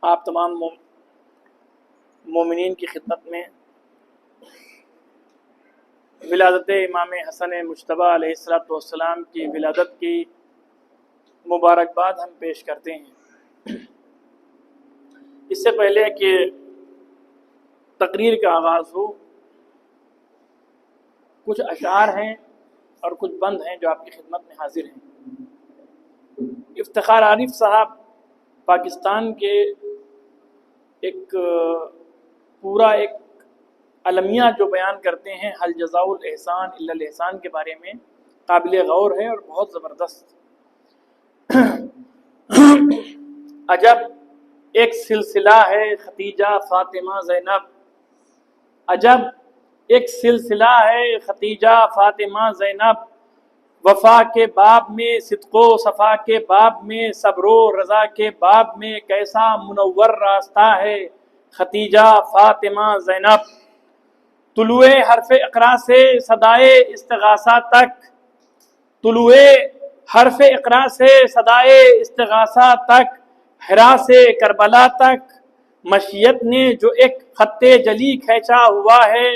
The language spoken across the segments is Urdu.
آپ تمام مومنین کی خدمت میں ولادت امام حسن مجتبیٰ علیہ السلام کی ولادت کی مبارکباد ہم پیش کرتے ہیں۔ اس سے پہلے کہ تقریر کا آغاز ہو، کچھ اشعار ہیں اور کچھ بند ہیں جو آپ کی خدمت میں حاضر ہیں۔ افتخار عارف صاحب پاکستان کے ایک پورا ایک المیہ جو بیان کرتے ہیں، حل جزاء الاحسان الا الاحسان کے بارے میں، قابل غور ہے اور بہت زبردست۔ عجب ایک سلسلہ ہے ختیجہ فاطمہ زینب، عجب ایک سلسلہ ہے ختیجہ فاطمہ زینب، وفا کے باب میں صدق و صفا کے باب میں صبر و رضا کے باب میں کیسا منور راستہ ہے ختیجہ فاطمہ زینب۔ طلوع حرف اقرا سے صدائے استغاثہ تک، طلوع حرف اقرا سے صدائے استغاثہ تک، حرا سے کربلا تک مشیت نے جو ایک خط جلی کھینچا ہوا ہے،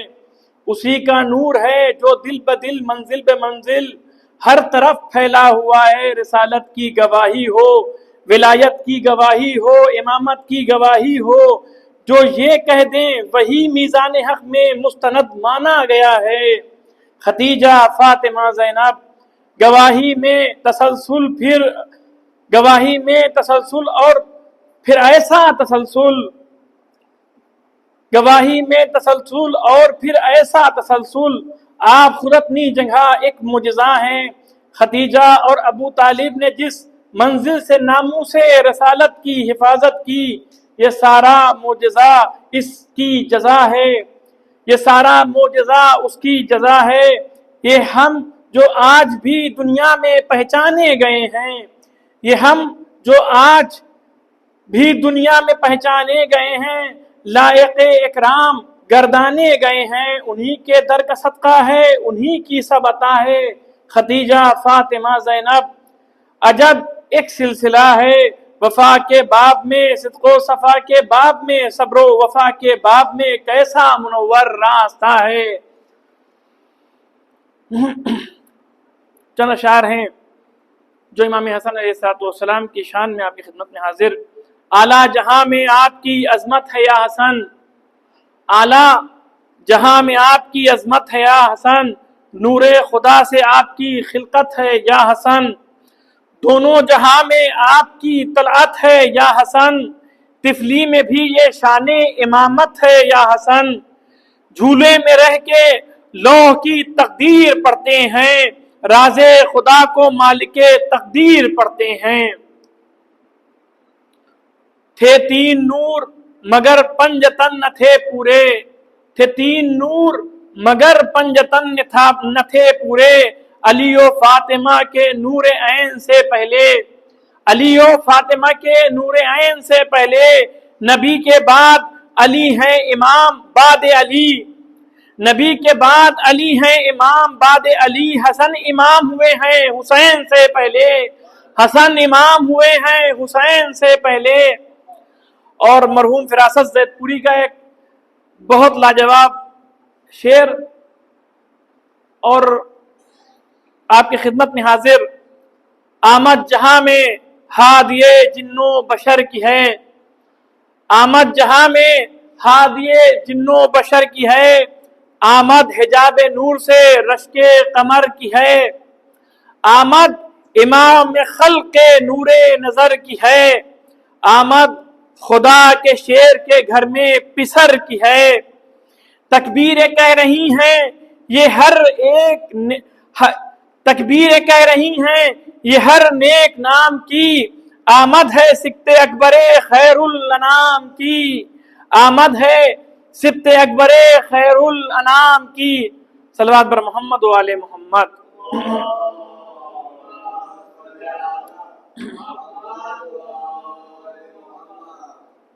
اسی کا نور ہے جو دل بدل منزل بے منزل ہر طرف پھیلا ہوا ہے۔ رسالت کی گواہی ہو، ولایت کی گواہی ہو، امامت کی گواہی ہو، جو یہ کہہ دیں وہی میزان حق میں مستند مانا گیا ہے۔ ختیجہ فاطمہ زینب گواہی میں تسلسل، پھر گواہی میں تسلسل اور پھر ایسا تسلسل، گواہی میں تسلسل اور پھر ایسا تسلسل، آپ خود اپنی جگہ ایک معجزہ ہیں۔ ختیجہ اور ابو طالب نے جس منزل سے ناموس رسالت کی حفاظت کی، یہ سارا معجزہ اس کی جزا ہے، یہ سارا معجزہ اس کی جزا ہے۔ یہ ہم جو آج بھی دنیا میں پہچانے گئے ہیں، یہ ہم جو آج بھی دنیا میں پہچانے گئے ہیں، لائق اکرام گردانے گئے ہیں، انہی کے در کا صدقہ ہے، انہی کی سب عطا ہے۔ ختیجہ فاطمہ زینب عجب ایک سلسلہ ہے، وفا کے باب میں صدق و صفا کے باب میں صبر و وفا کے باب میں کیسا منور راستہ ہے۔ چند اشعار ہیں جو امام حسن علیہ السلام کی شان میں آپ کی خدمت میں حاضر۔ اعلیٰ جہاں میں آپ کی عظمت ہے یا حسن، اعلیٰ جہاں میں آپ کی عظمت ہے یا حسن، نور خدا سے آپ کی خلقت ہے یا حسن، دونوں جہاں میں آپ کی طلعت ہے یا حسن، طفلی میں بھی یہ شان امامت ہے یا حسن، جھولے میں رہ کے لوح کی تقدیر پڑھتے ہیں، راز خدا کو مالک تقدیر پڑھتے ہیں۔ تھے تین نور مگر پنجتن نہ تھے پورے، تھے تین نور مگر پنجتن نہ تھے پورے، علی و فاطمہ کے نور عین سے پہلے، علی و فاطمہ کے نور عین سے پہلے، نبی کے بعد علی ہیں امام بعد علی، نبی کے بعد علی ہیں امام بعد علی، حسن امام ہوئے ہیں حسین سے پہلے، حسن امام ہوئے ہیں حسین سے پہلے۔ اور مرحوم فراست زید پوری کا ایک بہت لاجواب شعر اور آپ کی خدمت میں حاضر۔ آمد جہاں میں ہادیے جنو بشر کی ہے، آمد جہاں میں ہادیے جنو بشر کی ہے، آمد حجاب نور سے رشک قمر کی ہے، آمد امام خلق نور نظر کی ہے، آمد خدا کے شیر کے گھر میں پسر کی ہے، تکبیریں کہہ رہی ہیں یہ ہر ایک تکبیریں کہہ رہی ہیں یہ ہر نیک نام کی، آمد ہے سبط اکبر خیر الانام کی، آمد ہے سبط اکبر خیر الانام کی۔ صلوات بر محمد و آل محمد۔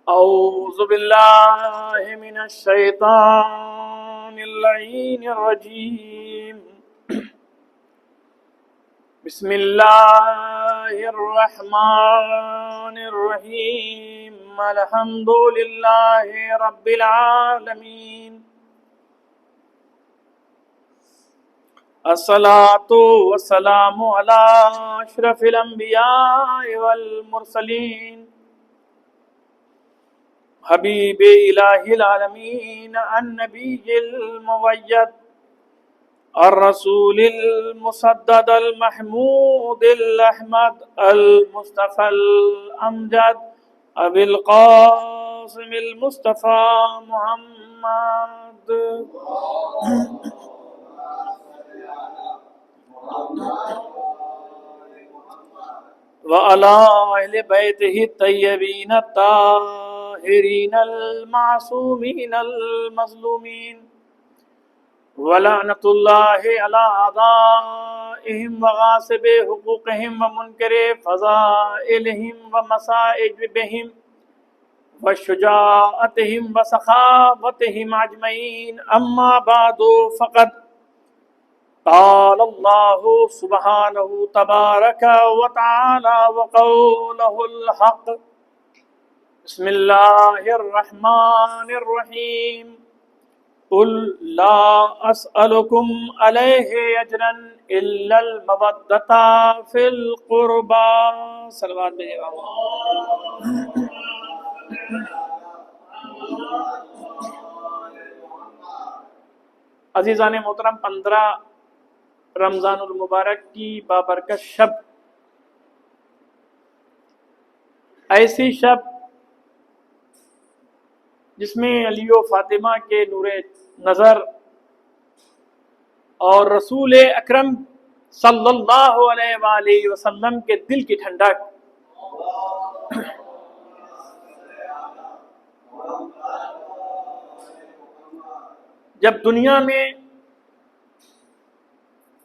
اعوذ باللہ من الشیطان اللعین الرجیم، بسم اللہ الرحمن الرحیم، الحمد للہ رب العالمین۔ الصلاۃ والسلام علی اشرف الانبیاء والمرسلین حبیب الہ العالمین النبی المؤید الرسول المسدد المحمود الاحمد المصطفى الامجد ابی القاسم المصطفى محمد وعلى اہل بیتہ الطیبین الطاہرین المعصومین المظلومین ولعنۃ اللہ علی اعدائہم وغاصب حقوقہم ومنکر فضائلہم ومصائبہم وشجاعتہم وسخاوتہم اجمعین، اما بعد فقد قال اللہ سبحانہ تبارک وتعالی وقولہ الحق۔ بسم اللہ الرحمن الرحیم۔ قل لا اسألکم علیہ اجرا الا المودۃ فی القربى۔ صلوات بھیجے گا۔ عزیزان محترم، 15 رمضان المبارک کی بابرکت شب، ایسی شب جس میں علی و فاطمہ کے نور نظر اور رسول اکرم صلی اللہ علیہ وآلہ وسلم کے دل کی ٹھنڈک، جب دنیا میں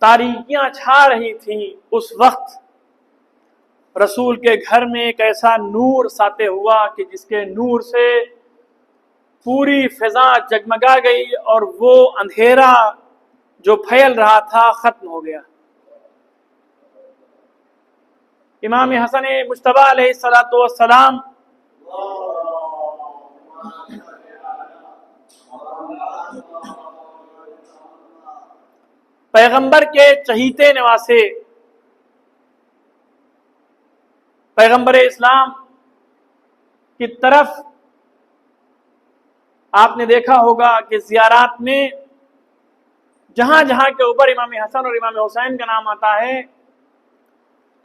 تاریکیاں چھا رہی تھیں، اس وقت رسول کے گھر میں ایک ایسا نور ساطع ہوا کہ جس کے نور سے پوری فضا جگمگا گئی اور وہ اندھیرا جو پھیل رہا تھا ختم ہو گیا۔ امام حسن مجتبیٰ علیہ السلام پیغمبر کے چہیتے نواسے، پیغمبر اسلام کی طرف آپ نے دیکھا ہوگا کہ زیارات میں جہاں جہاں کے اوپر امام حسن اور امام حسین کا نام آتا ہے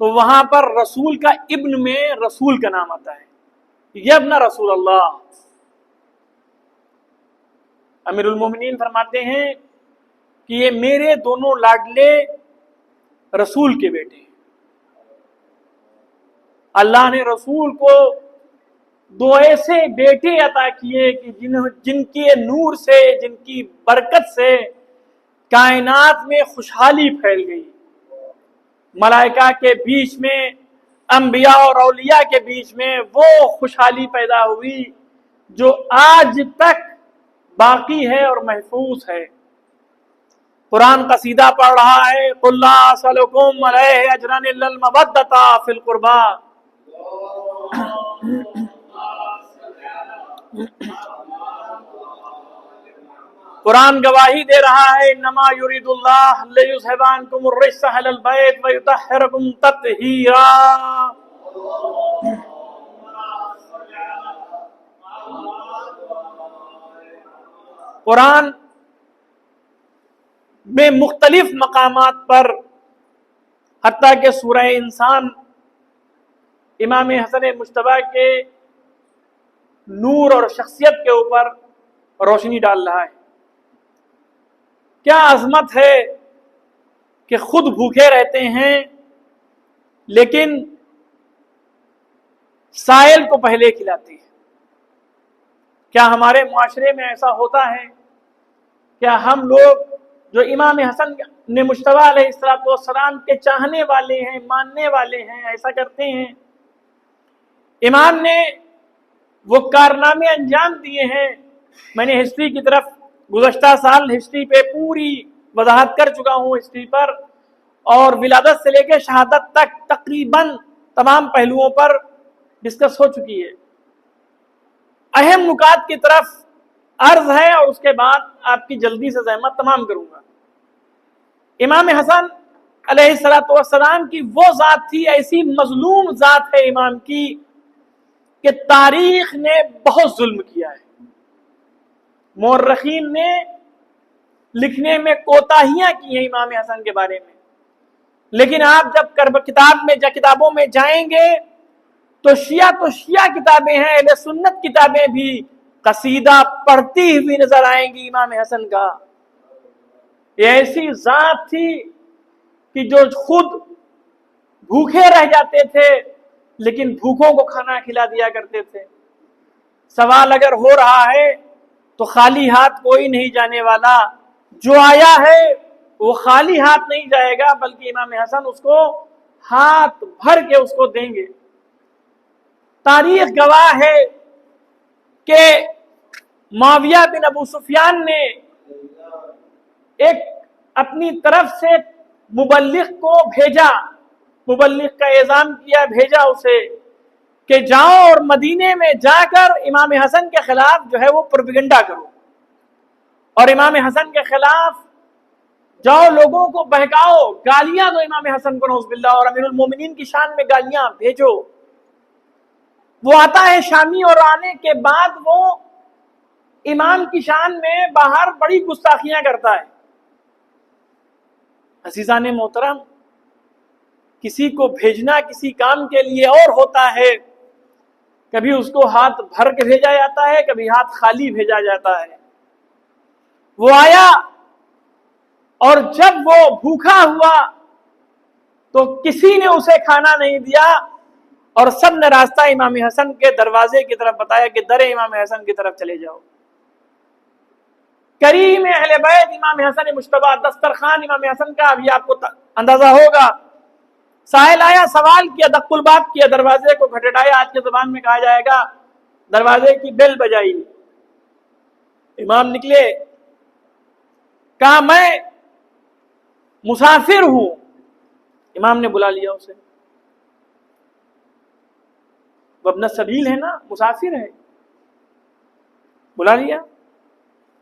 تو وہاں پر رسول کا ابن میں رسول کا نام آتا ہے، یبن رسول اللہ۔ امیر المومنین فرماتے ہیں کہ یہ میرے دونوں لاڈلے رسول کے بیٹے ہیں۔ اللہ نے رسول کو دو ایسے بیٹے عطا کیے کہ جن کے نور سے، جن کی برکت سے کائنات میں خوشحالی پھیل گئی، ملائکہ کے بیچ میں، انبیاء اور اولیاء کے بیچ میں وہ خوشحالی پیدا ہوئی جو آج تک باقی ہے اور محفوظ ہے۔ قرآن قصیدہ پڑھ رہا ہے، قل لا اسألکم علیہ اجرا الا المودۃ فی القربى۔ قرآن گواہی دے رہا ہے، انما یرید اللہ لیذھب عنکم الرجس اہل البیت ویطہرکم تطہیرا۔ قرآن میں مختلف مقامات پر، حتیٰ کہ سورہ انسان امام حسن مجتبیٰ کے نور اور شخصیت کے اوپر روشنی ڈال رہا ہے۔ کیا عظمت ہے کہ خود بھوکے رہتے ہیں لیکن سائل کو پہلے کھلاتے ہیں۔ کیا ہمارے معاشرے میں ایسا ہوتا ہے؟ کیا ہم لوگ جو امام حسن نے مجتبیٰ علیہ السلام کے چاہنے والے ہیں، ماننے والے ہیں، ایسا کرتے ہیں؟ امام نے وہ کارنامے انجام دیے ہیں۔ میں نے ہسٹری کی طرف گزشتہ سال ہسٹری پہ پوری وضاحت کر چکا ہوں، ہسٹری پر، اور ولادت سے لے کے شہادت تک تقریباً تمام پہلوؤں پر ڈسکس ہو چکی ہے۔ چند نکات کی طرف عرض ہے اور اس کے بعد آپ کی جلدی سے زحمت تمام کروں گا۔ امام حسن علیہ السلام کی وہ ذات تھی، ایسی مظلوم ذات ہے امام کی کہ تاریخ نے بہت ظلم کیا ہے، مورخین نے لکھنے میں کوتاہیاں کی ہیں امام حسن کے بارے میں، لیکن آپ جب کتابوں میں جائیں گے تو شیعہ کتابیں ہیں، اہل سنت کتابیں بھی قصیدہ پڑھتی ہوئی نظر آئیں گی امام حسن کا۔ یہ ایسی ذات تھی کہ جو خود بھوکے رہ جاتے تھے لیکن بھوکوں کو کھانا کھلا دیا کرتے تھے۔ سوال اگر ہو رہا ہے تو خالی ہاتھ کوئی نہیں جانے والا، جو آیا ہے وہ خالی ہاتھ نہیں جائے گا، بلکہ امام حسن اس کو ہاتھ بھر کے اس کو دیں گے۔ تاریخ گواہ ہے کہ معاویہ بن ابو سفیان نے ایک اپنی طرف سے مبلغ کو بھیجا، مبلغ کا اعزام کیا، بھیجا اسے کہ جاؤ اور مدینے میں جا کر امام حسن کے خلاف جو ہے وہ پروپیگنڈا کرو، اور امام حسن کے خلاف جاؤ، لوگوں کو بہکاؤ، گالیاں دو امام حسن کو نعوذ باللہ، اور امیر المومنین کی شان میں گالیاں بھیجو۔ وہ آتا ہے شامی، اور آنے کے بعد وہ امام کی شان میں باہر بڑی گستاخیاں کرتا ہے۔ عزیزان محترم، کسی کو بھیجنا کسی کام کے لیے اور ہوتا ہے، کبھی اس کو ہاتھ بھر کے بھیجا جاتا ہے، کبھی ہاتھ خالی بھیجا جاتا ہے۔ وہ آیا اور جب وہ بھوکا ہوا تو کسی نے اسے کھانا نہیں دیا، اور سب نے راستہ امام حسن کے دروازے کی طرف بتایا کہ در امام حسن کی طرف چلے جاؤ۔ کریم اہل بیت امام حسن مجتبیٰ، دسترخوان امام حسن کا ابھی آپ کو اندازہ ہوگا۔ سائل آیا، سوال کیا، دق الباب کیا، دروازے کو کھٹکھٹایا، آج کے زبان میں کہا جائے گا دروازے کی بیل بجائی۔ امام نکلے، کہا میں مسافر ہوں۔ امام نے بلا لیا اسے، وہ ابن السبیل ہے نا، مسافر ہے، بلا لیا،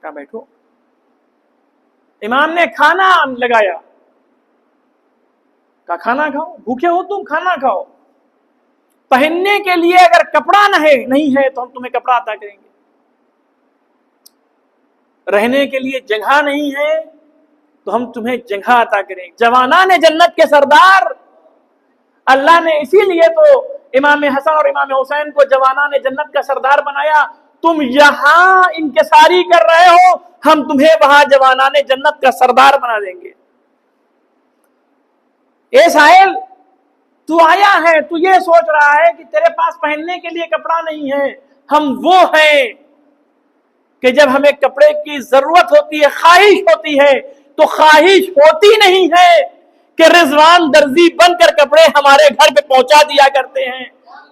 کہا بیٹھو۔ امام نے کھانا لگایا، کہا کھانا کھاؤ، بھوکے ہو تم، کھانا کھاؤ۔ پہننے کے لیے اگر کپڑا نہیں ہے تو ہم تمہیں کپڑا عطا کریں گے، رہنے کے لیے جگہ نہیں ہے تو ہم تمہیں جگہ عطا کریں گے۔ جوانان جنت کے سردار، اللہ نے اسی لیے تو امام حسن اور امام حسین کو جوانان جنت کا سردار بنایا۔ تم یہاں انکساری کر رہے ہو، ہم تمہیں وہاں جوانان جنت کا سردار بنا دیں گے۔ اے سائل، تو آیا ہے، تو یہ سوچ رہا ہے کہ تیرے پاس پہننے کے لیے کپڑا نہیں ہے، ہم وہ ہیں کہ جب ہمیں کپڑے کی ضرورت ہوتی ہے، خواہش ہوتی ہے، تو خواہش ہوتی نہیں ہے کہ رضوان درزی بن کر کپڑے ہمارے گھر پہ پہنچا دیا کرتے ہیں۔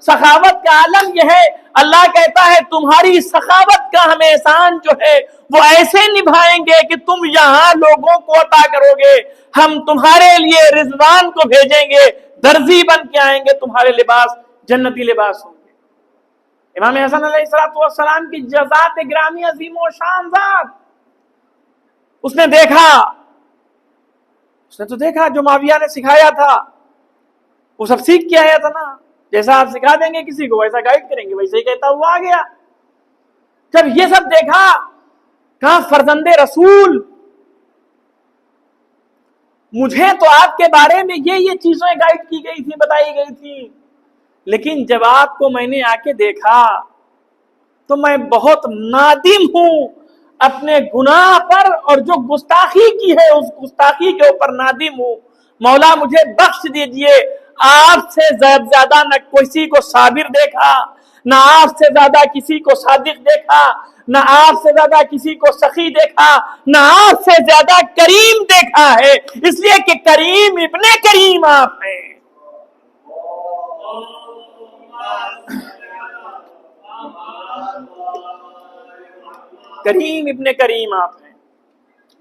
سخاوت کا عالم یہ ہے، اللہ کہتا ہے تمہاری سخاوت کا ہم احسان جو ہے وہ ایسے نبھائیں گے کہ تم یہاں لوگوں کو عطا کرو گے، ہم تمہارے لیے رضوان کو بھیجیں گے، درزی بن کے آئیں گے، تمہارے لباس جنتی لباس ہوں گے۔ امام حسن علیہ السلام کی ذات گرامی عظیم و شان ذات، اس نے دیکھا، اس نے تو دیکھا جو معاویہ نے سکھایا تھا وہ سب سیکھ کے آیا تھا نا، جیسا آپ سکھا دیں گے کسی کو ویسا گائیڈ کریں گے، ویسے ہی کہتا ہوا آ گیا۔ جب یہ سب دیکھا، کہا فرزند رسول، مجھے تو آپ کے بارے میں یہ چیزیں گائیڈ کی گئی تھی، بتائی گئی تھی، لیکن جب آپ کو میں نے آ کے دیکھا تو میں بہت نادم ہوں اپنے گناہ پر، اور جو گستاخی کی ہے اس گستاخی کے اوپر نادم ہوں۔ مولا مجھے بخش دیجئے، آپ سے زیادہ نہ کسی کو صابر دیکھا، نہ آپ سے زیادہ کسی کو صادق دیکھا، نہ آپ سے زیادہ کسی کو سخی دیکھا، نہ آپ سے زیادہ کریم دیکھا ہے، اس لیے کہ کریم ابن کریم آپ ہیں۔ کریم ابن کریم آپ ہیں۔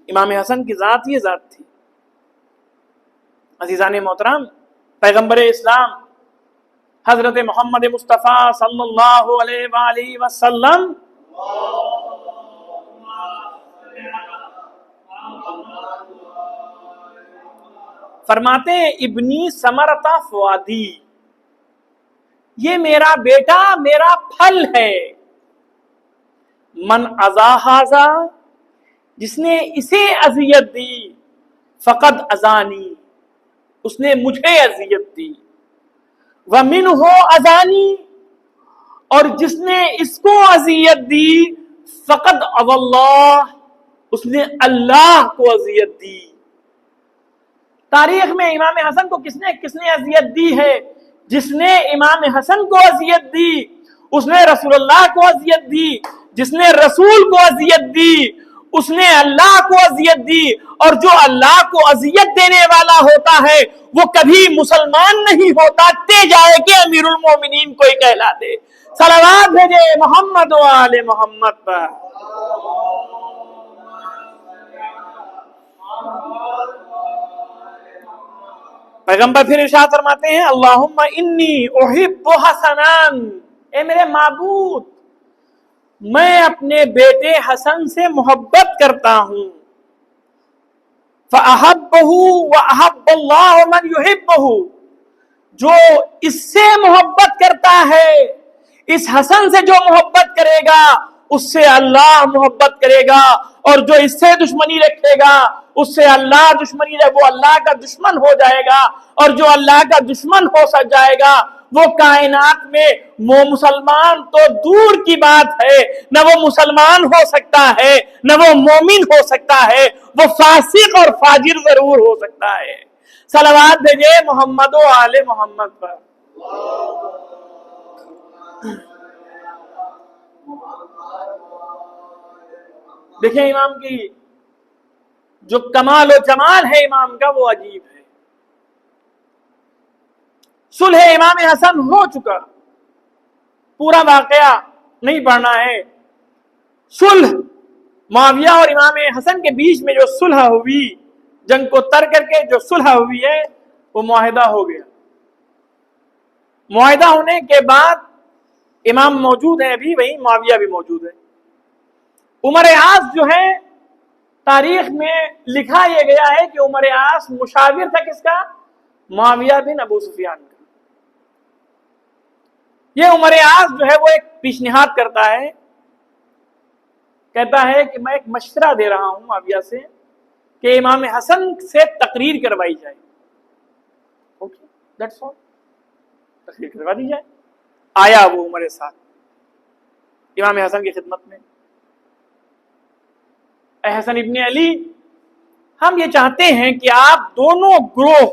امام حسن کی ذات یہ ذات تھی۔ عزیزان محترم، پیغمبر اسلام حضرت محمد مصطفیٰ صلی اللہ علیہ وآلہ وسلم فرماتے ہیں ابنی ثمرۃ فؤادی، یہ میرا بیٹا میرا پھل ہے، من اذا ھذا، جس نے اسے اذیت دی، فقد اذانی، اس نے مجھے اذیت دی، ومنہ اذانی، اور جس نے اس کو اذیت دی، فقد اذى اللہ، اس نے اللہ کو اذیت دی۔ تاریخ میں امام حسن کو کس نے اذیت دی ہے؟ جس نے امام حسن کو اذیت دی اس نے رسول اللہ کو اذیت دی، جس نے رسول کو اذیت دی اس نے اللہ کو اذیت دی، اور جو اللہ کو اذیت دینے والا ہوتا ہے وہ کبھی مسلمان نہیں ہوتا، تے جائے کہ امیر المومنین کوئی کہلا دے۔ صلوات بھیجے محمد و آل محمد پر۔ پیغمبر پھر ارشاد فرماتے ہیں اللہم انی احب حسنان، اے میرے معبود میں اپنے بیٹے حسن سے محبت کرتا ہوں، فأحبہ وأحب اللہ من یحبہ، جو اس سے محبت کرتا ہے، اس حسن سے جو محبت کرے گا اس سے اللہ محبت کرے گا، اور جو اس سے دشمنی رکھے گا اس سے اللہ دشمنی رکھے، وہ اللہ کا دشمن ہو جائے گا، اور جو اللہ کا دشمن ہو سک جائے گا وہ کائنات میں وہ مسلمان تو دور کی بات ہے، نہ وہ مسلمان ہو سکتا ہے نہ وہ مومن ہو سکتا ہے، وہ فاسق اور فاجر ضرور ہو سکتا ہے۔ صلوات بھیجے محمد و آل محمد پر۔ دیکھیں امام کی جو کمال و جمال ہے امام کا وہ عجیب ہے۔ صلح امام حسن ہو چکا، پورا واقعہ نہیں پڑھنا ہے۔ صلح معاویہ اور امام حسن کے بیچ میں جو صلح ہوئی، جنگ کو ترک کر کے جو صلح ہوئی ہے وہ معاہدہ ہو گیا۔ معاہدہ ہونے کے بعد امام موجود ہیں، ابھی وہیں معاویہ بھی موجود ہے۔ عمر عاص جو ہے، تاریخ میں لکھا یہ گیا ہے کہ عمر عاص مشاور تھا کس کا؟ معاویہ بن ابو سفیان کا۔ یہ عمر عاص جو ہے وہ ایک پیشنہاد کرتا ہے، کہتا ہے کہ میں ایک مشورہ دے رہا ہوں معاویہ سے کہ امام حسن سے تقریر کروائی جائے۔ اوکے، دیٹس آل، تقریر کروا دی جائے۔ آیا وہ عمر ساتھ امام حسن کی خدمت میں، اے حسن ابن علی، ہم یہ چاہتے ہیں کہ آپ دونوں گروہ،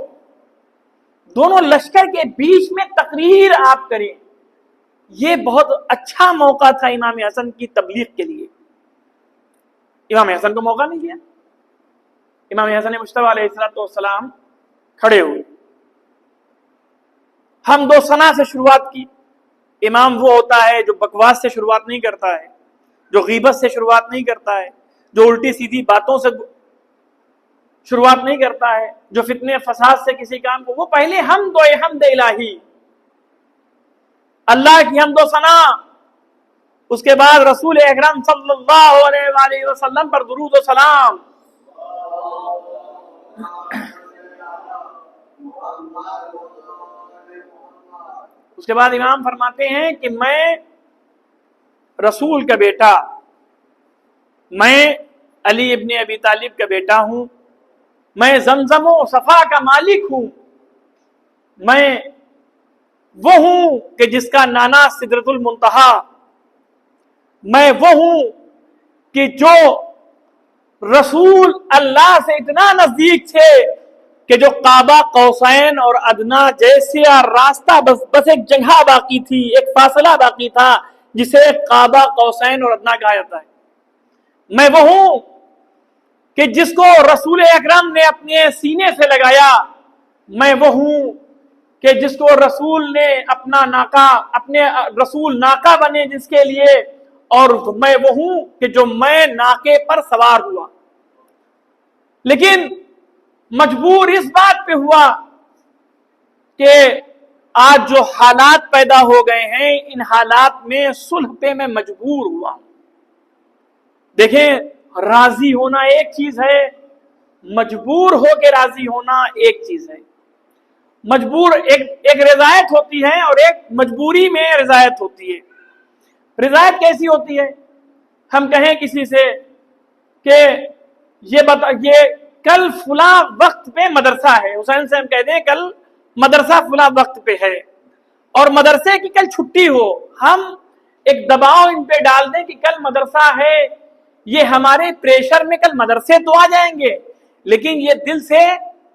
دونوں لشکر کے بیچ میں تقریر آپ کریں۔ یہ بہت اچھا موقع تھا امام حسن کی تبلیغ کے لیے۔ امام حسن کو موقع نہیں دیا۔ امام حسن مجتبی علیہ السلام کھڑے ہوئے، حمد و ثنا سے شروعات کی۔ امام وہ ہوتا ہے جو بکواس سے شروعات نہیں کرتا ہے، جو غیبت سے شروعات نہیں کرتا ہے، جو الٹی سیدھی باتوں سے شروعات نہیں کرتا ہے، جو فتنے فساد سے کسی کام کو، وہ پہلے حمد الہی، اللہ کی حمد و ثنا، اس کے بعد رسول اکرم صلی اللہ علیہ وآلہ وسلم پر درود و سلام۔ اس کے بعد امام فرماتے ہیں کہ میں رسول کا بیٹا، میں علی ابن ابی طالب کا بیٹا ہوں، میں زمزم و صفا کا مالک ہوں، میں وہ ہوں کہ جس کا نانا سدرۃ المنتہا، میں وہ ہوں کہ جو رسول اللہ سے اتنا نزدیک تھے کہ جو کعبہ قوسین اور ادنا جیسے راستہ بس ایک جگہ باقی تھی، ایک فاصلہ باقی تھا جسے کعبہ قوسین اور ادنا کہا جاتا ہے۔ میں وہ ہوں کہ جس کو رسول اکرم نے اپنے سینے سے لگایا، میں وہ ہوں کہ جس کو رسول نے اپنے رسول ناکا بنے جس کے لیے، اور میں وہ ہوں کہ جو میں ناکے پر سوار ہوا، لیکن مجبور اس بات پہ ہوا کہ آج جو حالات پیدا ہو گئے ہیں، ان حالات میں صلح پہ میں مجبور ہوا ہوں۔ دیکھیں راضی ہونا ایک چیز ہے، مجبور ہو کے راضی ہونا ایک چیز ہے۔ مجبور ایک رضایت ہوتی ہے اور ایک مجبوری میں رضایت ہوتی ہے۔ رضایت کیسی ہوتی ہے؟ ہم کہیں کسی سے کہ یہ کل فلاں وقت پہ مدرسہ ہے، حسین سے ہم کہتے ہیں کل مدرسہ فلاں وقت پہ ہے اور مدرسے کی کل چھٹی ہو، ہم ایک دباؤ ان پہ ڈال دیں کہ کل مدرسہ ہے، یہ ہمارے پریشر میں کل مدرسے تو آ جائیں گے لیکن یہ دل سے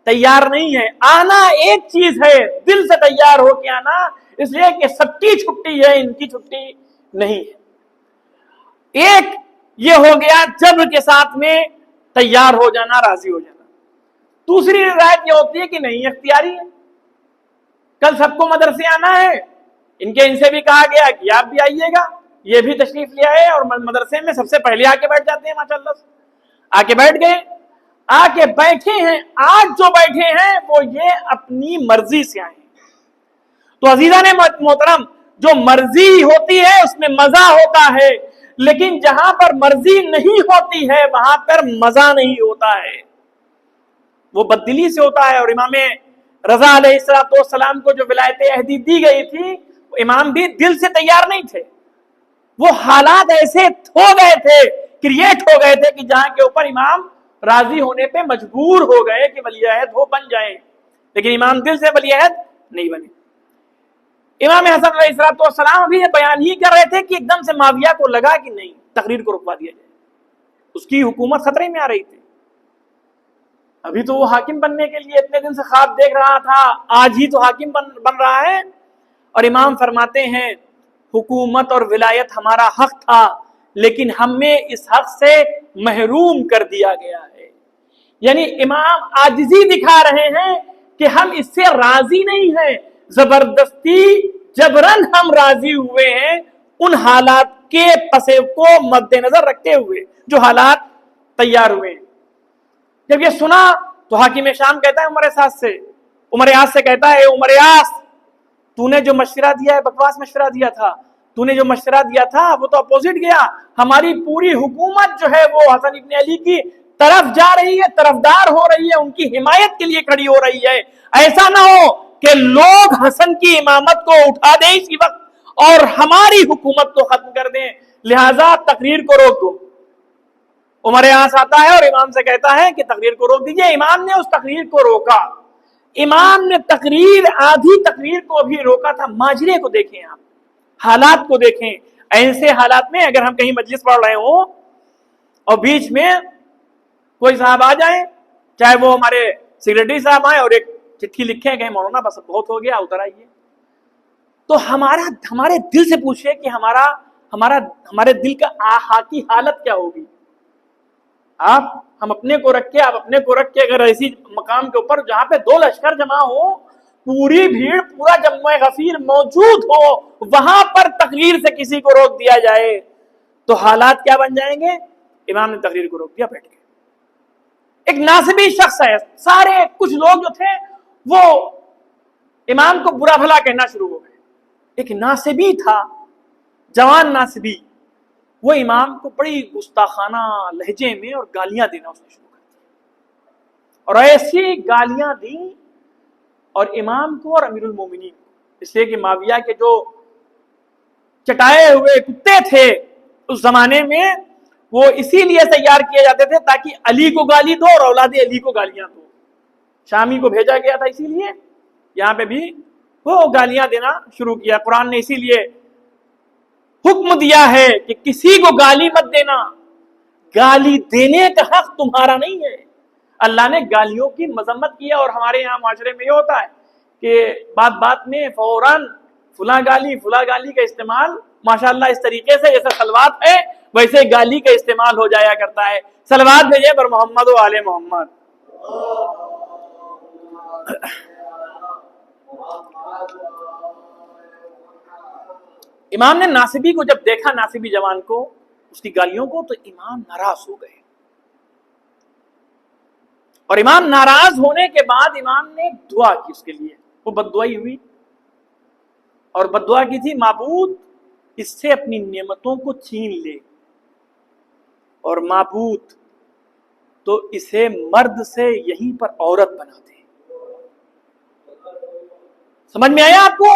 تیار نہیں ہے۔ آنا ایک چیز ہے، دل سے تیار ہو کے آنا، اس لیے کہ سب کی چھٹی ہے، ان کی چھٹی نہیں ہے۔ ایک یہ ہو گیا جبر کے ساتھ میں تیار ہو جانا، راضی ہو جانا۔ دوسری روایت یہ ہوتی ہے کہ نہیں، اختیاری ہے، کل سب کو مدرسے آنا ہے، ان سے بھی کہا گیا کہ آپ بھی آئیے گا، یہ بھی تشریف لے آئے اور مدرسے میں سب سے پہلے آ کے بیٹھ جاتے ہیں، ماشاءاللہ سے آ کے بیٹھ گئے، آ کے بیٹھے ہیں۔ آج جو بیٹھے ہیں وہ یہ اپنی مرضی سے آئے ہیں۔ تو عزیزان محترم، جو مرضی ہوتی ہے اس میں مزہ ہوتا ہے، لیکن جہاں پر مرضی نہیں ہوتی ہے وہاں پر مزہ نہیں ہوتا ہے، وہ بددلی سے ہوتا ہے۔ اور امام رضا علیہ السلام کو جو ولایت عہدی دی گئی تھی، امام بھی دل سے تیار نہیں تھے، وہ حالات ایسے ہو گئے تھے، کریٹ ہو گئے تھے کہ جہاں کے اوپر امام راضی ہونے پہ مجبور ہو گئے کہ ولی عہد ہو بن جائیں، لیکن امام دل سے ولی عہد نہیں بنے۔ امام حسن علیہ السلام بھی یہ بیان ہی کر رہے تھے کہ ایک دم سے معاویہ کو لگا کہ نہیں، تقریر کو رکوا دیا جائے، اس کی حکومت خطرے میں آ رہی تھی، ابھی تو وہ حاکم بننے کے لیے اتنے دن سے خواب دیکھ رہا تھا، آج ہی تو حاکم بن رہا ہے۔ اور امام فرماتے ہیں حکومت اور ولایت ہمارا حق تھا لیکن ہمیں اس حق سے محروم کر دیا گیا ہے۔ یعنی امام عاجزی دکھا رہے ہیں کہ ہم اس سے راضی نہیں ہیں، زبردستی جبرن ہم راضی ہوئے ہیں ان حالات کے پسے کو مد نظر رکھتے ہوئے جو حالات تیار ہوئے ہیں۔ جب یہ سنا تو حاکم شام کہتا ہے عمر یاس سے کہتا ہے، عمر یاس تو نے جو مشورہ دیا ہے بکواس مشورہ دیا تھا، تو نے جو مشورہ دیا تھا وہ تو اپوزٹ گیا، ہماری پوری حکومت جو ہے وہ حسن ابن علی کی طرف جا رہی ہے، طرفدار ہو رہی ہے، ان کی حمایت کے لیے کھڑی ہو رہی ہے، ایسا نہ ہو کہ لوگ حسن کی امامت کو اٹھا دیں اسی وقت اور ہماری حکومت کو ختم کر دیں، لہذا تقریر کو روک دو۔ عمر یاس آتا ہے اور امام سے کہتا ہے کہ تقریر کو روک دیجئے۔ امام نے اس تقریر کو روکا، امام نے آدھی تقریر کو بھی روکا تھا۔ ماجرے کو دیکھیں، آپ حالات کو دیکھیں، ایسے حالات میں اگر ہم کہیں مجلس پڑھ رہے ہوں اور بیچ میں کوئی صاحب آ جائیں، چاہے وہ ہمارے سیکریٹری صاحب آئیں اور ایک چٹھی لکھیں کہ مولانا بس بہت ہو گیا اتر آئیے، تو ہمارے دل سے پوچھے کہ ہمارے دل کا کی حالت کیا ہوگی۔ ہم اپنے کو رکھ کے اگر ایسی مقام کے اوپر جہاں پہ 2 لشکر جمع ہو، پوری بھیڑ، پورا جمع غفیر موجود ہو، وہاں پر تقریر سے کسی کو روک دیا جائے تو حالات کیا بن جائیں گے؟ امام نے تقریر کو روک دیا، بیٹھ کے ایک ناصبی شخص ہے، کچھ لوگ جو تھے وہ امام کو برا بھلا کہنا شروع ہو گئے۔ ایک ناصبی تھا، جوان ناصبی، وہ امام کو بڑی گستاخانہ لہجے میں اور گالیاں دینا اس نے شروع کر دیا، اور ایسی گالیاں دیں اور امام کو اور امیر المومنین کو، اس لیے کہ معاویہ کے جو چٹائے ہوئے کتے تھے اس زمانے میں وہ اسی لیے تیار کیے جاتے تھے تاکہ علی کو گالی دو اور اولاد علی کو گالیاں دو۔ شامی کو بھیجا گیا تھا اسی لیے، یہاں پہ بھی وہ گالیاں دینا شروع کیا۔ قرآن نے اسی لیے حکم دیا ہے کہ کسی کو گالی مت دینا، گالی دینے کا حق تمہارا نہیں ہے۔ اللہ نے گالیوں کی مذمت کی ہے، اور ہمارے یہاں معاشرے میں یہ ہوتا ہے کہ بات میں فوراً فلاں گالی کا استعمال ماشاءاللہ اس طریقے سے جیسے صلوات ہے ویسے گالی کا استعمال ہو جایا کرتا ہے۔ صلوات بھیجے پر محمد و آل محمد۔ امام نے ناصبی کو جب دیکھا، ناصبی جوان کو، اس کی گالیوں کو، تو امام ناراض ہو گئے، اور امام ناراض ہونے کے بعد امام نے دعا کی اس کے لیے، وہ بددعائی ہوئی، اور بددعا کی تھی معبود اس سے اپنی نعمتوں کو چھین لے، اور معبود تو اسے مرد سے یہیں پر عورت بنا دے. سمجھ میں آیا آپ کو؟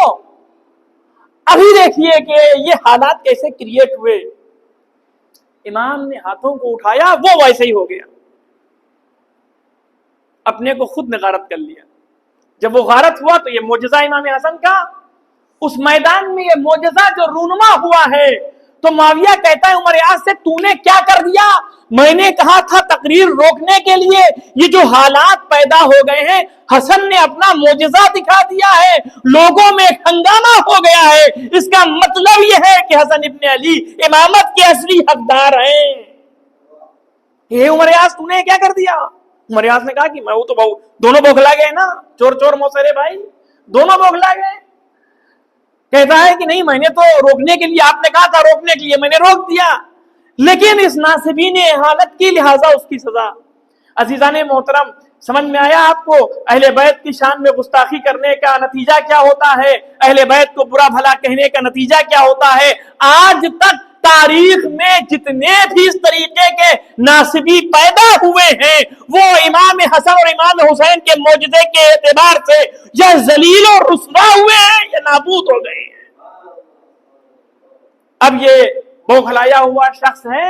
ابھی دیکھیے کہ یہ حالات کیسے کریٹ ہوئے. امام نے ہاتھوں کو اٹھایا, وہ ویسے ہی ہو گیا, اپنے کو خود نے غارت کر لیا. جب وہ غارت ہوا تو یہ معجزہ امام حسن کا, اس میدان میں یہ معجزہ جو رونما ہوا ہے, تو معاویہ کہتا ہے عمر یاس سے, تو نے کیا کر دیا؟ میں نے کہا تھا تقریر روکنے کے لیے, یہ جو حالات پیدا ہو گئے ہیں, حسن نے اپنا معجزہ دکھا دیا ہے, لوگوں میں ہنگامہ ہو گیا ہے. اس کا مطلب یہ ہے کہ حسن ابن علی امامت کے اصلی حقدار ہیں. یہ عمر یاس تو نے کیا کر دیا؟ عمر یاس نے کہا کہ میں وہ تو دونوں بوکھلا گئے نا, چور چور موسرے بھائی دونوں بوکھلا گئے. کہتا ہے کہ نہیں, میں نے تو روکنے کے لیے, آپ نے کہا تھا روکنے کے لیے, میں نے روک دیا, لیکن اس ناصبین حالت کی لہذا اس کی سزا. عزیزان محترم, سمجھ میں آیا آپ کو اہل بیت کی شان میں گستاخی کرنے کا نتیجہ کیا ہوتا ہے؟ اہل بیت کو برا بھلا کہنے کا نتیجہ کیا ہوتا ہے؟ آج تک تاریخ میں جتنے بھی اس طریقے کے ناصبی پیدا ہوئے ہیں, وہ امام حسن اور امام حسین کے معجزے کے اعتبار سے یا ذلیل و رسوا ہوئے ہیں یا نابود ہو گئے ہیں. اب یہ بوکھلایا ہوا شخص ہے,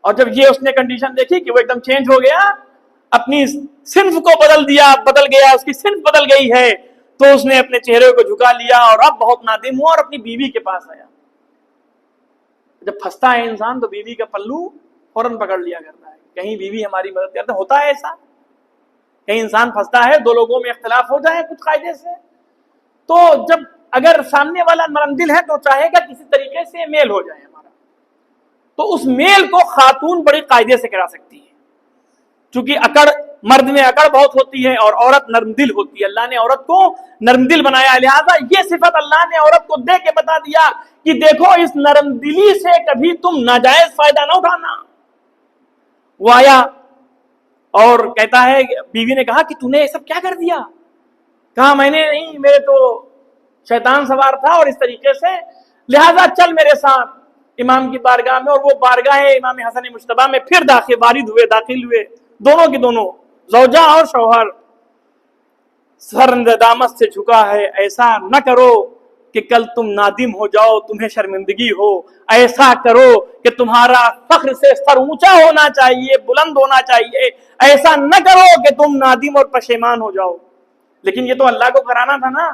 اور جب یہ اس نے کنڈیشن دیکھی کہ وہ ایک دم چینج ہو گیا, اپنی صنف کو بدل گیا, اس کی صنف بدل گئی ہے, تو اس نے اپنے چہرے کو جھکا لیا اور اب بہت نادم ہوا اور اپنی بیوی کے پاس آیا. جب پھنستا ہے انسان تو بیوی کا پلو فوراً پکڑ لیا کرتا ہے, کہیں بیوی ہماری مدد کرتا. ہوتا ہے ایسا, کہیں انسان پھنستا ہے, دو لوگوں میں اختلاف ہو جائے کچھ قاعدے سے, تو جب اگر سامنے والا نرم دل ہے تو چاہے گا کسی طریقے سے میل ہو جائے ہمارا, تو اس میل کو خاتون بڑی قاعدے سے کرا سکتی ہے, چونکہ اکڑ, مرد میں اکڑ بہت ہوتی ہے اور عورت نرم دل ہوتی ہے. اللہ نے عورت کو نرم دل بنایا, لہذا یہ صفت اللہ نے عورت کو دے کے بتا دیا کہ دیکھو اس نرم دلی سے کبھی تم ناجائز فائدہ نہ اٹھانا. وہ آیا اور کہتا ہے, بیوی نے کہا کہ تو نے یہ سب کیا کر دیا؟ کہا میں نے نہیں, میرے تو شیطان سوار تھا اور اس طریقے سے, لہذا چل میرے ساتھ امام کی بارگاہ میں. اور وہ بارگاہ امام حسن مجتبی میں پھر داخل ہوئے دونوں کے دونوں, زوجہ اور شوہر. سر ندامت سے جھکا ہے, ایسا نہ کرو کہ کل تم نادم ہو جاؤ, تمہیں شرمندگی ہو. ایسا کرو کہ تمہارا فخر سے سر اونچا ہونا چاہیے, بلند ہونا چاہیے. ایسا نہ کرو کہ تم نادم اور پشیمان ہو جاؤ. لیکن یہ تو اللہ کو کرانا تھا نا.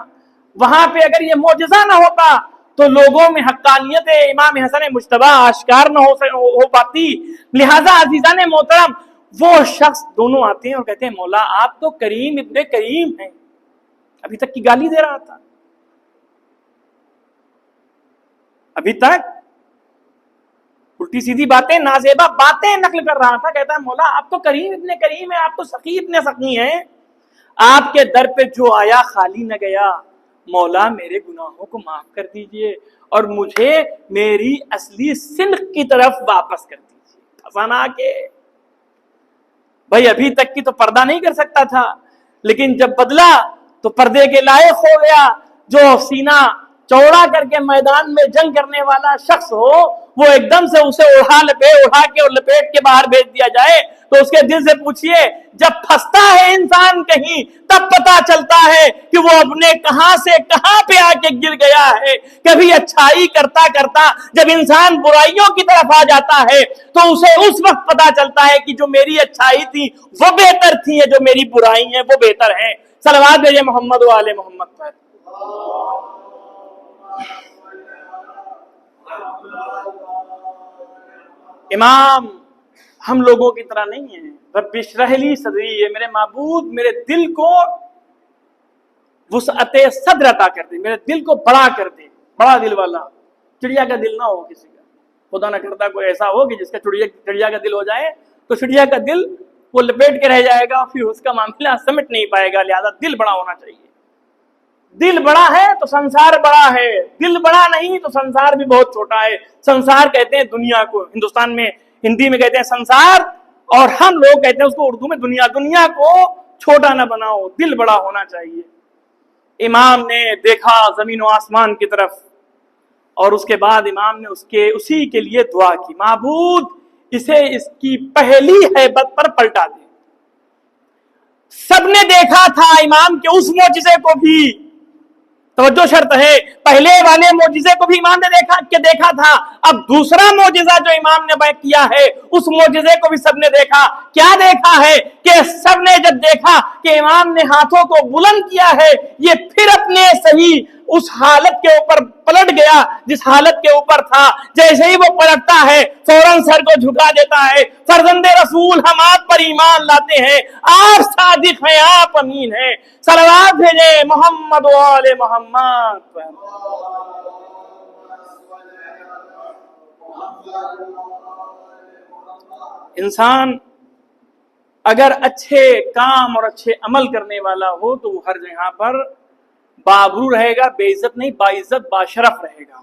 وہاں پہ اگر یہ معجزہ نہ ہوتا تو لوگوں میں حقانیت امام حسن مجتبی آشکار نہ ہو پاتی. لہذا عزیزان محترم, وہ شخص دونوں آتے ہیں اور کہتے ہیں مولا آپ تو کریم ابن کریم ہیں. ابھی تک کی گالی دے رہا تھا, ابھی تک الٹی سیدھی باتیں, نازیبا باتیں نقل کر رہا تھا. کہتا ہے مولا آپ تو کریم ابن کریم ہیں, آپ تو سخی ابن سخی ہیں, آپ کے در پہ جو آیا خالی نہ گیا. مولا میرے گناہوں کو معاف کر دیجئے اور مجھے میری اصلی سنخ کی طرف واپس کر دیجئے. پھنسانا کے بھائی ابھی تک کی تو پردہ نہیں کر سکتا تھا, لیکن جب بدلا تو پردے کے لائق ہو گیا. جو سینہ چوڑا کر کے میدان میں جنگ کرنے والا شخص ہو, وہ ایک دم سے اسے اڑا کے اور لپیٹ کے باہر بھیج دیا جائے تو اس کے دل سے پوچھئے, جب پھنستا ہے انسان کہیں تب پتا چلتا ہے کہ وہ اپنے کہاں سے کہاں پہ آ کے گر گیا ہے. کبھی اچھائی کرتا کرتا جب انسان برائیوں کی طرف آ جاتا ہے تو اسے اس وقت پتا چلتا ہے کہ جو میری اچھائی تھی وہ بہتر تھی, جو میری برائی ہیں وہ بہتر ہیں. صلوات بھیجے محمد و آل محمد پر. امام ہم لوگوں کی طرح نہیں ہیں. رب اشرح لی صدری, ہے میرے معبود میرے دل کو وسعت صدر عطا کر دے, میرے دل کو بڑا کر دے. بڑا دل والا, چڑیا کا دل نہ ہو کسی کا. خدا نہ کرتا کوئی ایسا ہو کہ جس کا چڑیا کا دل ہو جائے تو چڑیا کا دل وہ لپیٹ کے رہ جائے گا, پھر اس کا معاملہ سمٹ نہیں پائے گا. لہذا دل بڑا ہونا چاہیے. دل بڑا ہے تو سنسار بڑا ہے, دل بڑا نہیں تو سنسار بھی بہت چھوٹا ہے. سنسار کہتے ہیں دنیا کو, ہندوستان میں ہندی میں کہتے ہیں سنسار, اور ہم لوگ کہتے ہیں اس کو اردو میں دنیا. دنیا کو چھوٹا نہ بناؤ, دل بڑا ہونا چاہیے. امام نے دیکھا زمین و آسمان کی طرف, اور اس کے بعد امام نے اسی کے لیے دعا کی, معبود اسے اس کی پہلی ہیبت پر پلٹا دے۔ سب نے دیکھا تھا امام کے اس معجزے کو بھی، توجہ شرط ہے، پہلے والے معجزے کو بھی امام نے دیکھا تھا، اب دوسرا معجزہ جو امام نے بیان کیا ہے اس معجزے کو بھی سب نے دیکھا۔ کیا دیکھا ہے کہ سب نے جب دیکھا کہ امام نے ہاتھوں کو بلند کیا ہے، یہ پھر اپنے صحیح اس حالت کے اوپر پلٹ گیا جس حالت کے اوپر تھا۔ جیسے ہی وہ پلٹتا ہے فوراً سر کو جھکا دیتا ہے، فرزند رسول ہم آپ پر ایمان لاتے ہیں، آپ صادق ہیں، آپ امین ہیں، صلوات بھیجیں محمد و آل محمد پر۔ انسان اگر اچھے کام اور اچھے عمل کرنے والا ہو تو وہ ہر جگہ پر بابرو رہے گا، بے عزت نہیں، باعزت باشرف رہے گا۔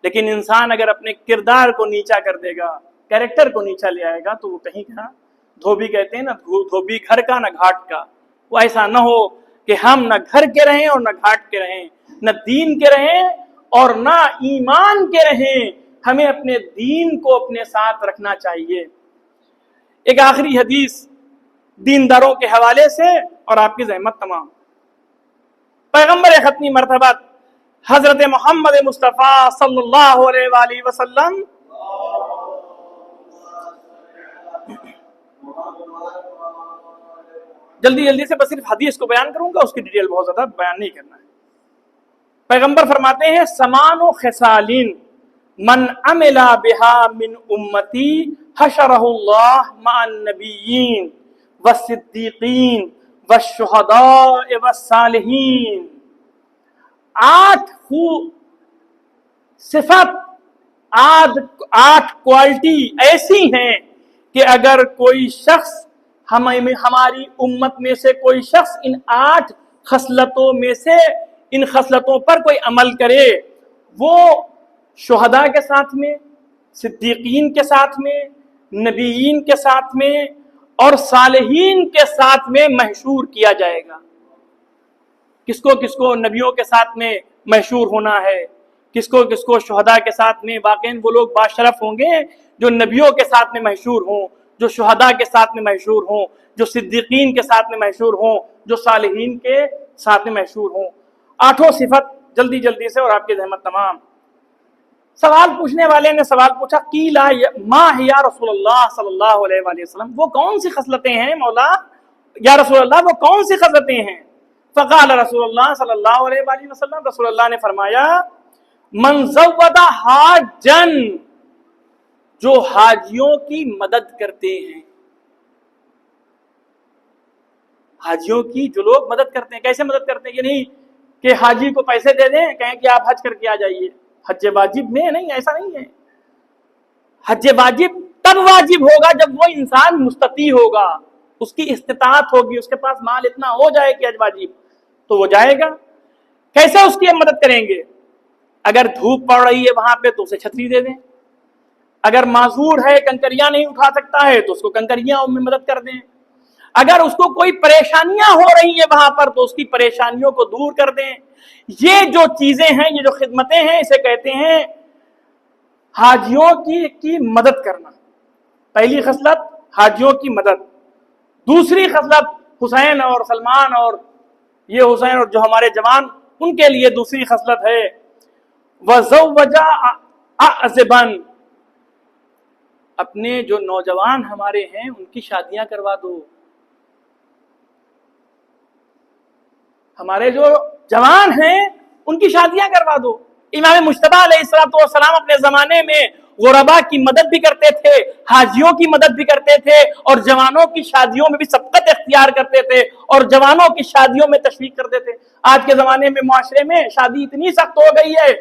لیکن انسان اگر اپنے کردار کو نیچا کر دے گا، کیریکٹر کو نیچا لے آئے گا تو وہ کہیں کا دھوبی کہتے ہیں نا، دھوبی گھر کا نہ گھاٹ کا، وہ ایسا نہ ہو کہ ہم نہ گھر کے رہیں اور نہ گھاٹ کے رہیں، نہ دین کے رہیں اور نہ ایمان کے رہیں۔ ہمیں اپنے دین کو اپنے ساتھ رکھنا چاہیے۔ ایک آخری حدیث دینداروں کے حوالے سے اور آپ کی زحمت تمام۔ پیغمبر ختمی مرتبہ حضرت محمد مصطفیٰ صلی اللہ علیہ وآلہ وسلم جلدی سے بس صرف حدیث کو بیان کروں گا، اس کی ڈیٹیل بہت زیادہ بیان نہیں کرنا ہے۔ پیغمبر فرماتے ہیں سمان و خصالین من عمل بها من امتی حشرہ اللہ مع النبیین والصدیقین والشہداء والصالحین۔ 8 صفت، 8 کوالٹی ایسی ہیں کہ اگر کوئی شخص ہماری امت میں سے کوئی شخص ان 8 خصلتوں میں سے ان خصلتوں پر کوئی عمل کرے، وہ شہداء کے ساتھ میں، صدیقین کے ساتھ میں، نبیین کے ساتھ میں اور صالحین کے ساتھ میں محشور کیا جائے گا۔ کس کو نبیوں کے ساتھ میں محشور ہونا ہے، کس کو شہداء کے ساتھ میں۔ واقعاً وہ لوگ باشرف ہوں گے جو نبیوں کے ساتھ میں محشور ہوں، جو شہداء کے ساتھ میں محشور ہوں، جو صدیقین کے ساتھ میں محشور ہوں، جو صالحین کے ساتھ میں محشور ہوں۔ 8 صفت جلدی سے اور آپ کی زحمت تمام۔ سوال پوچھنے والے نے سوال پوچھا قیلا ما ہے یا رسول اللہ صلی اللہ علیہ وآلہ وسلم، وہ کون سی خصلتیں ہیں مولا، یا رسول اللہ وہ کون سی خصلتیں ہیں؟ فقال رسول اللہ صلی اللہ علیہ وآلہ وسلم، رسول اللہ نے فرمایا من زود حاجن، جو حاجیوں کی مدد کرتے ہیں۔ حاجیوں کی جو لوگ مدد کرتے ہیں، کیسے مدد کرتے ہیں؟ یہ نہیں کہ حاجی کو پیسے دے دیں، کہیں کہ آپ حج کر کے آ جائیے، حج واجب میں نہیں، ایسا نہیں ہے۔ حج واجب تب واجب ہوگا جب وہ انسان مستطیع ہوگا، اس کی استطاعت ہوگی، اس کے پاس مال اتنا ہو جائے کہ حج واجب تو وہ جائے گا۔ کیسے اس کی ہم مدد کریں گے؟ اگر دھوپ پڑ رہی ہے وہاں پہ تو اسے چھتری دے دیں، اگر معذور ہے کنکریاں نہیں اٹھا سکتا ہے تو اس کو کنکریاں میں مدد کر دیں، اگر اس کو کوئی پریشانیاں ہو رہی ہیں وہاں پر تو اس کی پریشانیوں کو دور کر دیں۔ یہ جو چیزیں ہیں، یہ جو خدمتیں ہیں، اسے کہتے ہیں حاجیوں کی مدد کرنا۔ پہلی خصلت حاجیوں کی مدد۔ دوسری خصلت حسین اور سلمان اور یہ حسین اور جو ہمارے جوان، ان کے لیے دوسری خصلت ہے وَزَوَّجَ أَعْزِبًا، اپنے جو نوجوان ہمارے ہیں ان کی شادیاں کروا دو۔ ہمارے جو جوان ہیں ان کی شادیاں کروا دو۔ امام مجتبیٰ علیہ السلام اپنے زمانے میں غربا کی مدد بھی کرتے تھے، حاجیوں کی مدد بھی کرتے تھے اور جوانوں کی شادیوں میں بھی سبقت اختیار کرتے تھے اور جوانوں کی شادیوں میں تشویق کرتے تھے۔ آج کے زمانے میں معاشرے میں شادی اتنی سخت ہو گئی ہے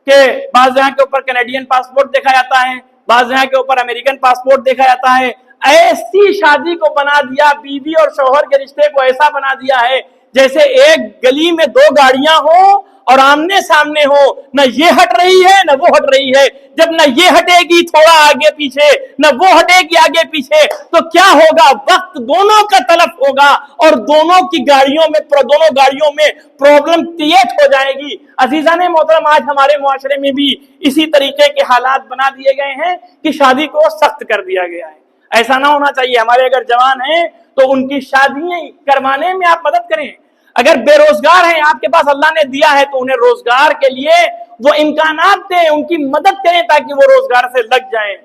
کہ بعض جگہ کے اوپر کینیڈین پاسپورٹ دیکھا جاتا ہے، بعض جگہ کے اوپر امریکن پاسپورٹ دیکھا جاتا ہے۔ ایسی شادی کو بنا دیا، بیوی اور شوہر کے رشتے کو ایسا بنا دیا ہے جیسے ایک گلی میں دو گاڑیاں ہوں اور آمنے سامنے ہو، نہ یہ ہٹ رہی ہے نہ وہ ہٹ رہی ہے، جب نہ یہ ہٹے گی تھوڑا آگے پیچھے نہ وہ ہٹے گی آگے پیچھے، تو کیا ہوگا؟ وقت دونوں کا تلف ہوگا اور دونوں گاڑیوں میں پرابلم کریٹ ہو جائے گی۔ عزیزان محترم، آج ہمارے معاشرے میں بھی اسی طریقے کے حالات بنا دیے گئے ہیں کہ شادی کو سخت کر دیا گیا ہے۔ ایسا نہ ہونا چاہیے۔ ہمارے اگر جوان ہیں تو ان کی شادیاں کروانے میں آپ مدد کریں۔ اگر بے روزگار ہیں، آپ کے پاس اللہ نے دیا ہے تو انہیں روزگار کے لیے وہ امکانات دیں، ان کی مدد کریں تاکہ وہ روزگار سے لگ جائیں۔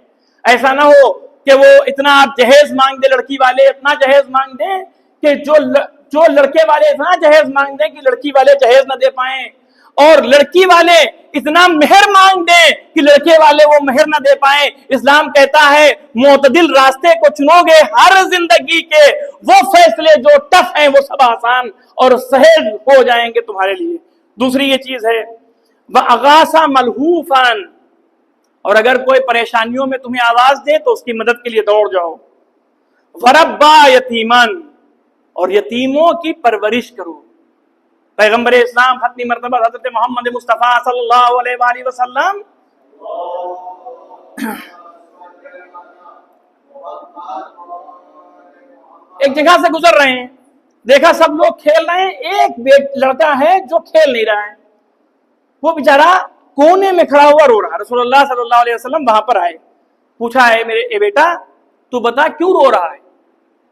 ایسا نہ ہو کہ وہ اتنا آپ جہیز مانگ دیں، لڑکی والے اتنا جہیز مانگ دیں کہ جو لڑکے والے اتنا جہیز مانگ دیں کہ لڑکی والے جہیز نہ دے پائیں، اور لڑکی والے اتنا مہر مانگ دیں کہ لڑکے والے وہ مہر نہ دے پائیں۔ اسلام کہتا ہے معتدل راستے کو چنو گے، ہر زندگی کے وہ فیصلے جو ٹف ہیں وہ سب آسان اور سہل ہو جائیں گے تمہارے لیے۔ دوسری یہ چیز ہے وَأَغَاثَ مَلْهُوفًا، اور اگر کوئی پریشانیوں میں تمہیں آواز دے تو اس کی مدد کے لیے دوڑ جاؤ۔ وَرَبَّا یتیمًا، اور یتیموں کی پرورش کرو۔ پیغمبر اسلام ختمی مرتبہ حضرت محمد مصطفیٰ صلی اللہ علیہ وآلہ وسلم ایک جگہ سے گزر رہے ہیں، دیکھا سب لوگ کھیل رہے ہیں، ایک لڑکا ہے جو کھیل نہیں رہا ہے، وہ بیچارہ کونے میں کھڑا ہوا رو رہا۔ رسول اللہ صلی اللہ علیہ وسلم وہاں پر آئے، پوچھا ہے اے بیٹا تو بتا کیوں رو رہا ہے؟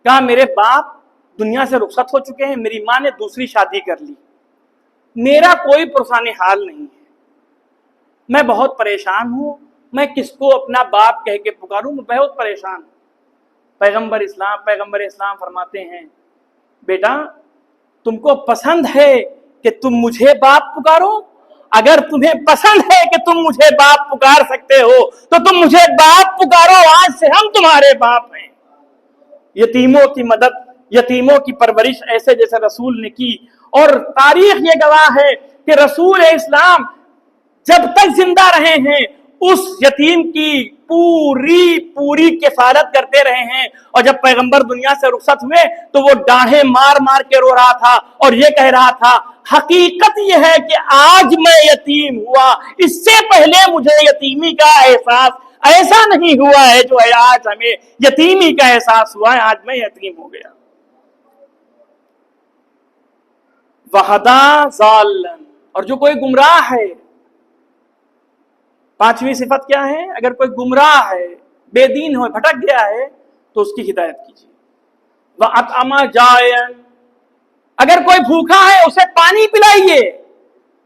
کہا میرے باپ دنیا سے رخصت ہو چکے ہیں، میری ماں نے دوسری شادی کر لی، میرا کوئی پرسان حال نہیں ہے، میں بہت پریشان ہوں، میں کس کو اپنا باپ کہہ کے پکاروں، میں بہت پریشان ہوں۔ پیغمبر اسلام فرماتے ہیں بیٹا تم کو پسند ہے کہ تم مجھے باپ پکارو؟ اگر تمہیں پسند ہے کہ تم مجھے باپ پکار سکتے ہو تو تم مجھے باپ پکارو، آج سے ہم تمہارے باپ ہیں۔ یتیموں کی مدد، یتیموں کی پرورش ایسے جیسے رسول نے کی، اور تاریخ یہ گواہ ہے کہ رسول اسلام جب تک زندہ رہے ہیں اس یتیم کی پوری کفالت کرتے رہے ہیں، اور جب پیغمبر دنیا سے رخصت ہوئے تو وہ ڈاڑھیں مار مار کے رو رہا تھا اور یہ کہہ رہا تھا حقیقت یہ ہے کہ آج میں یتیم ہوا، اس سے پہلے مجھے یتیمی کا احساس ایسا نہیں ہوا ہے جو ہے آج ہمیں یتیمی کا احساس ہوا ہے، آج میں یتیم ہو گیا۔ وَهَدَى ضَالًّا، اور جو کوئی گمراہ ہے، پانچویں صفت کیا ہے؟ اگر کوئی گمراہ ہے، بے دین ہو، بھٹک گیا ہے تو اس کی ہدایت کیجیے۔ وَأَطْعَمَ جَائِعًا، اگر کوئی بھوکا ہے اسے پانی پلائیے۔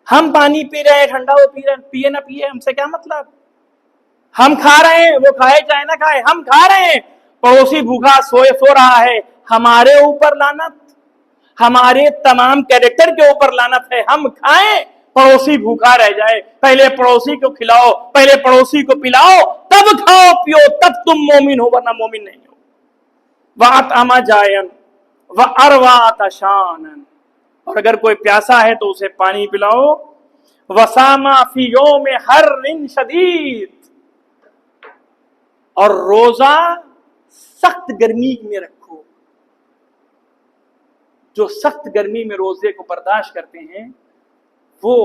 ہم پانی پی رہے ہیں، ٹھنڈا وہ پیے نہ پیے، ہم سے کیا مطلب؟ ہم کھا رہے ہیں، وہ کھائے چاہے نہ کھائے، ہم کھا رہے ہیں، پڑوسی بھوکا سو رہا ہے، ہمارے اوپر لعنت، ہمارے تمام کیریکٹر کے اوپر لعنت ہے۔ ہم کھائیں، پڑوسی بھوکا رہ جائے، پہلے پڑوسی کو کھلاؤ، پہلے پڑوسی کو پلاؤ، تب کھاؤ پیو، تب تم مومن ہو، ورنہ مومن نہیں ہو۔ وَأَطْعَمَ جَائِعًا وَأَرْوَىٰ عَطْشَانًا، اور اگر کوئی پیاسا ہے تو اسے پانی پلاؤ۔ وَصَامَ فِي يَوْمِ حَرٍّ شَدِيدٍ، اور روزہ سخت گرمی میں رکھو۔ جو سخت گرمی میں روزے کو برداشت کرتے ہیں وہ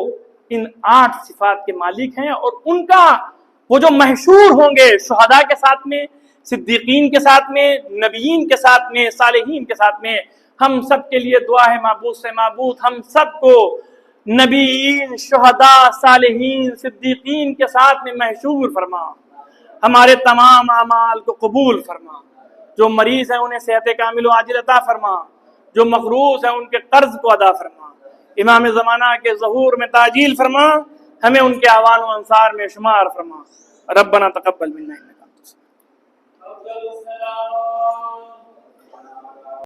ان 8 صفات کے مالک ہیں، اور ان کا وہ جو محشور ہوں گے شہداء کے ساتھ میں، صدیقین کے ساتھ میں، نبیین کے ساتھ میں، صالحین کے ساتھ میں۔ ہم سب کے لیے دعا ہے معبود سے معبود ہم سب کو نبیین، شہداء، صالحین، صدیقین کے ساتھ میں محشور فرما، ہمارے تمام اعمال کو قبول فرما۔ جو مریض ہیں انہیں صحت کامل و عاجل عطا فرما، جو مقروض ہیں ان کے قرض کو ادا فرما، امام زمانہ کے ظہور میں تعجیل فرما، ہمیں ان کے اعوان و انصار میں شمار فرما۔ ربنا تقبل منا۔